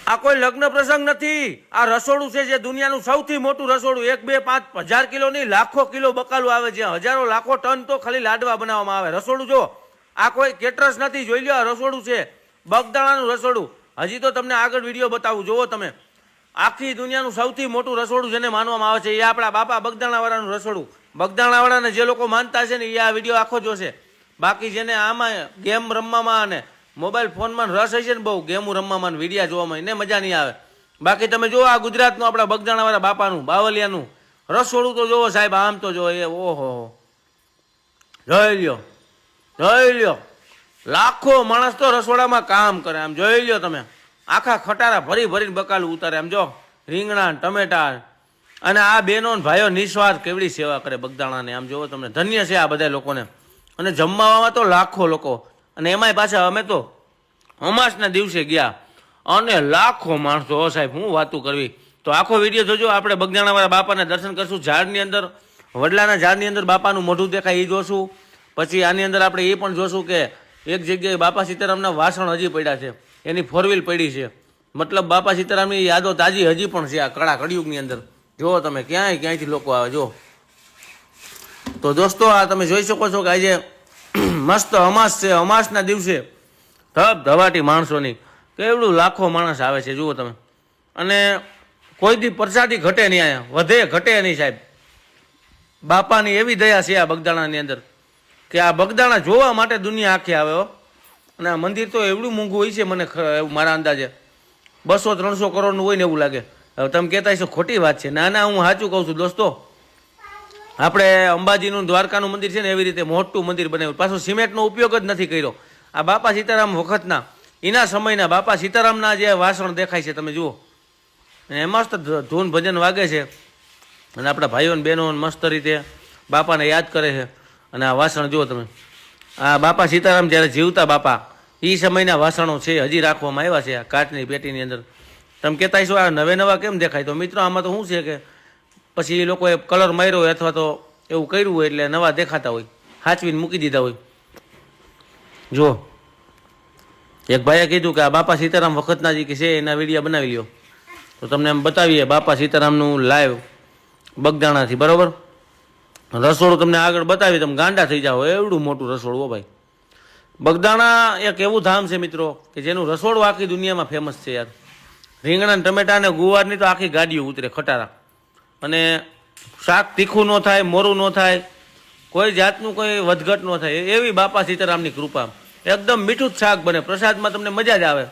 આ કોઈ લગ્ન પ્રસંગ નથી, આ રસોડું છે જે દુનિયાનું સૌથી મોટું રસોડું. 1, 2, 5 હજાર કિલો નહીં, લાખો કિલો બકાલું આવે છે. હજારો લાખો ટન તો ખાલી લાડવા બનાવવામાં આવે. રસોડું જો, આ કોઈ કેટરસ નથી. જોઈ લો, આ રસોડું છે, બગદાણાનું રસોડું. હજી તો તમને આગળ વિડીયો બતાવું, જોવો તમે. આખી દુનિયાનું સૌથી મોટું રસોડું જેને માનવામાં આવે છે એ આપણા બાપા બગદાણાવાળાનું રસોડું. બગદાણાવાળાને જે લોકો માનતા છે ને એ આ વિડીયો આખો જોશે. બાકી જેને આમાં ગેમ રમવામાં અને મોબાઈલ ફોનમાં રસ હશે ને, બહુ ગેમો રમવામાં વિડીયા જોવામાં એને મજા નહીં આવે. બાકી તમે જુઓ આ ગુજરાતનું આપણા બગદાણાવાળા બાપાનું બાવલિયાનું રસોડું તો જોવો સાહેબ. આમ તો જો એ ઓહો, જોઈ લ્યો, જોઈ લ્યો. લાખો માણસ તો રસોડામાં કામ કરે. આમ જોઈ લ્યો તમે, આખા ખટારા ભરી ભરીને બકાલું ઉતારે. આમ જો રીંગણા, ટમેટા. અને આ બહેનો ભાઈઓ નિસ્વાર્થ કેવડી સેવા કરે બગદાણાને. આમ જોવો તમને, ધન્ય છે આ બધા લોકોને. અને જમવામાં તો લાખો લોકો. અને એમાંય પાછા અમે તો અમાસના દિવસે ગયા અને લાખો માણસો. હો સાહેબ, હું વાતું કરવી. તો આખો વિડીયો જોજો. આપણે બગદાણાવાળા બાપાને દર્શન કરશું. ઝાડની અંદર, વડલાના ઝાડની અંદર બાપાનું મોઢું દેખાય એ જોશું. પછી આની અંદર આપણે એ પણ જોશું કે એક જગ્યાએ બાપા સીતારામના વાસણ હજી પડ્યા છે, એની 4 વ્હીલ પડી છે. મતલબ બાપા સીતારામની યાદો તાજી હજી પણ છે આ કળા કળિયુગની અંદર. જુઓ તમે, ક્યાંયથી લોકો આવે. જો તો દોસ્તો, આ તમે જોઈ શકો છો કે આજે મસ્ત અમાસ છે. અમાસના દિવસે ધબ ધવાટી માણસોની કેવડું લાખો માણસ આવે છે, જુઓ તમે. અને કોઈ દી પ્રસાદી ઘટે નહીં, અહીંયા વધે ઘટે નહીં સાહેબ. બાપાની એવી દયા છે આ બગદાણાની અંદર કે આ બગદાણા જોવા માટે દુનિયા આખી આવે. અને આ મંદિર તો એવડું મોંઘું હોય છે, મને મારા અંદાજે 200-300 કરોડનું હોય ને એવું લાગે. હવે તમે કહેતા હશો ખોટી વાત છે. ના ના, હું સાચું કહું છું દોસ્તો. આપણે અંબાજીનું દ્વારકાનું મંદિર છે ને એવી રીતે મોટું મંદિર બનાવ્યું. પાછું સિમેન્ટનો ઉપયોગ જ નથી કર્યો. આ બાપા સીતારામ વખતના, એના સમયના બાપા સીતારામના જે વાસણ દેખાય છે તમે જુઓ. અને મસ્ત ધૂન ભજન વાગે છે. અને આપણા ભાઈઓ અને બહેનો મસ્ત રીતે બાપાને યાદ કરે છે. અને આ વાસણ જુઓ તમે, આ બાપા સીતારામ જ્યારે જીવતા બાપા એ સમયના વાસણો છે, હજી રાખવામાં આવ્યા છે આ કાચની પેટીની અંદર. તમે કહેતા હશો આ નવા કેમ દેખાય? તો મિત્રો, આમાં તો શું છે કે પછી એ લોકોએ કલર માર્યો હોય અથવા તો એવું કર્યું હોય એટલે નવા દેખાતા હોય, સાચવીને મૂકી દીધા હોય. જુઓ, એક ભાઈએ કીધું કે આ બાપા સીતારામ વખતના જે છે એના વિડીયો બનાવી લ્યો. તો તમને એમ બતાવીએ બાપા સીતારામનું લાઈવ બગદાણાથી. બરાબર, રસોડું તમને આગળ બતાવી, તમે ગાંડા થઈ જાઓ. એવડું મોટું રસોડું. હો ભાઈ, બગદાણા એક એવું ધામ છે મિત્રો કે જેનું રસોડું આખી દુનિયામાં ફેમસ છે યાર. રીંગણા, ટમેટા અને ગુવારની તો આખી ગાડીઓ ઉતરે ખટારા. અને શાક તીખું ન થાય, મોરું ન થાય, કોઈ જાતનું કોઈ વધઘટ ન થાય, એવી બાપા સીતારામની કૃપા. એકદમ મીઠું જ શાક બને. પ્રસાદમાં તમને મજા જ આવે.